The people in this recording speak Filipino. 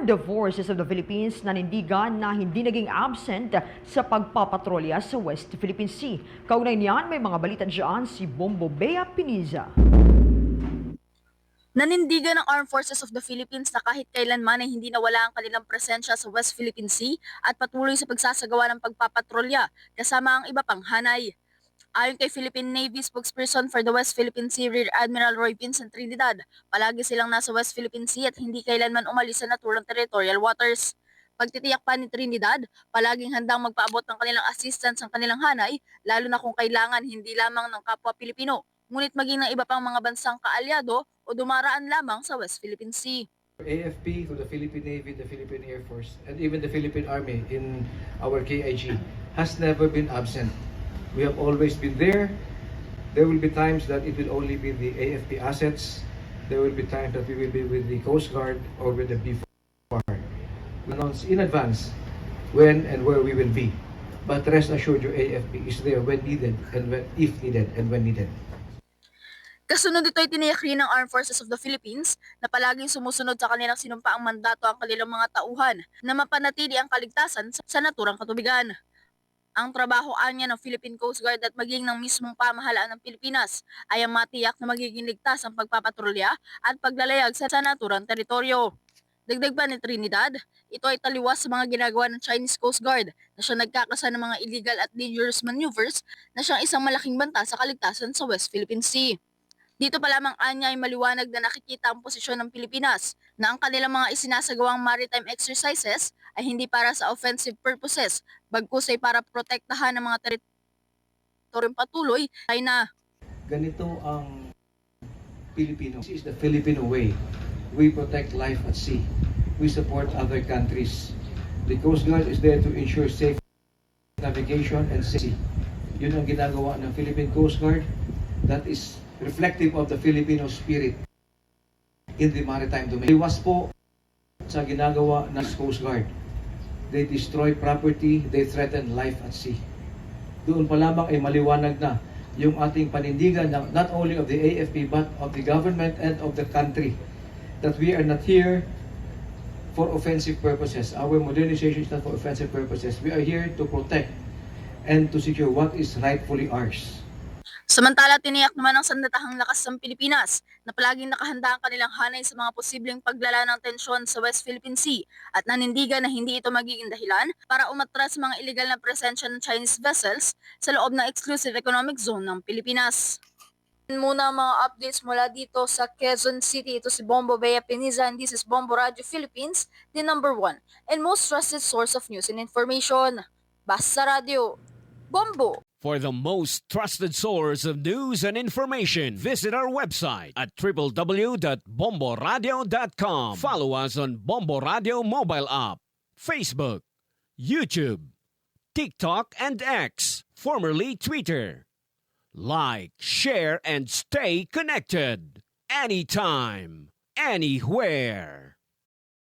Armed Forces of the Philippines nanindigan na hindi naging absent sa pagpapatrolya sa West Philippine Sea. Kaugnay niyan, may mga balita dyan si Bombo Bea Piniza. Nanindigan ng Armed Forces of the Philippines na kahit kailanman ay hindi nawala ang kanilang presensya sa West Philippine Sea at patuloy sa pagsasagawa ng pagpapatrolya kasama ang iba pang hanay. Ayon kay Philippine Navy spokesperson for the West Philippine Sea, Rear Admiral Roy Vincent Trinidad, palagi silang nasa West Philippine Sea at hindi kailanman umalis sa naturang territorial waters. Pagtitiyak pa ni Trinidad, palaging handang magpaabot ng kanilang assistance ang kanilang hanay, lalo na kung kailangan hindi lamang ng kapwa Pilipino, ngunit maging ng iba pang mga bansang kaalyado o dumaraan lamang sa West Philippine Sea. AFP, to the Philippine Navy, the Philippine Air Force, and even the Philippine Army in our KIG has never been absent. We have always been there. There will be times that it will only be the AFP assets. There will be times that we will be with the Coast Guard or with the BFAR. We announce in advance when and where we will be. But rest assured, your AFP is there when needed and if needed and when needed. Kasunod ito ay tiniyak rin ng Armed Forces of the Philippines na palaging sumusunod sa kanilang sinumpaang mandato ang kanilang mga tauhan na mapanatili ang kaligtasan sa naturang katubigan. Ang trabaho anya ng Philippine Coast Guard at maging ng mismong pamahalaan ng Pilipinas ay ang matiyak na magiging ligtas ang pagpapatrolya at paglalayag sa naturang teritoryo. Dagdag pa ni Trinidad, ito ay taliwas sa mga ginagawa ng Chinese Coast Guard na siya nagkakasa ng mga illegal at dangerous maneuvers na siyang isang malaking banta sa kaligtasan sa West Philippine Sea. Dito pa lamang anya ay maliwanag na nakikita ang posisyon ng Pilipinas na ang kanilang mga isinasagawang maritime exercises ay hindi para sa offensive purposes, bagkus ay para protektahan ang mga teritoryong patuloy ay na. Ganito ang Pilipino. This is the Filipino way. We protect life at sea. We support other countries. The Coast Guard is there to ensure safe navigation and safety. Yun ang ginagawa ng Philippine Coast Guard. That is reflective of the Filipino spirit in the maritime domain. Iwas po sa ginagawa ng Coast Guard. They destroy property, they threaten life at sea. Doon pa lamang ay maliwanag na yung ating panindigan ng not only of the AFP but of the government and of the country that we are not here for offensive purposes. Our modernization is not for offensive purposes. We are here to protect and to secure what is rightfully ours. Samantala, tiniyak naman ng sandatahang lakas ng Pilipinas na palaging nakahanda ang kanilang hanay sa mga posibleng paglala ng tensyon sa West Philippine Sea at nanindigan na hindi ito magiging dahilan para umatras sa mga illegal na presensya ng Chinese vessels sa loob ng exclusive economic zone ng Pilipinas. Muna mga updates mula dito sa Quezon City. Ito si Bombo Bea Piniza and this is Bombo Radio Philippines, the #1 and most trusted source of news and information. Basta Radio, Bombo! For the most trusted source of news and information, visit our website at www.bomboradio.com. Follow us on Bombo Radio mobile app, Facebook, YouTube, TikTok, and X, formerly Twitter. Like, share, and stay connected. Anytime, anywhere.